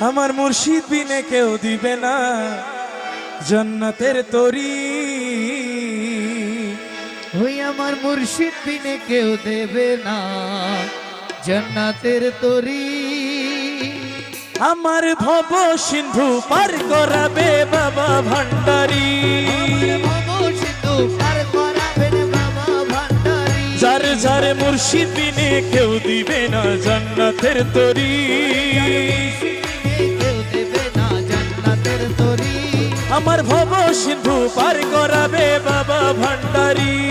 আমার মুর্শিদ বিনে কেউ দিবে না জান্নাতের তরি। ওই আমার মুর্শিদ বিনে কেউ দেবে না জান্নাতের তরি। আমার ভব সিন্ধু পার করাবে বাবা ভান্ডারি। যার যার মুর্শিদ বিনে কেউ দিবে না জান্নাতের তরি। আমার ভব সিন্ধু পার করাবে বাবা ভান্ডারি।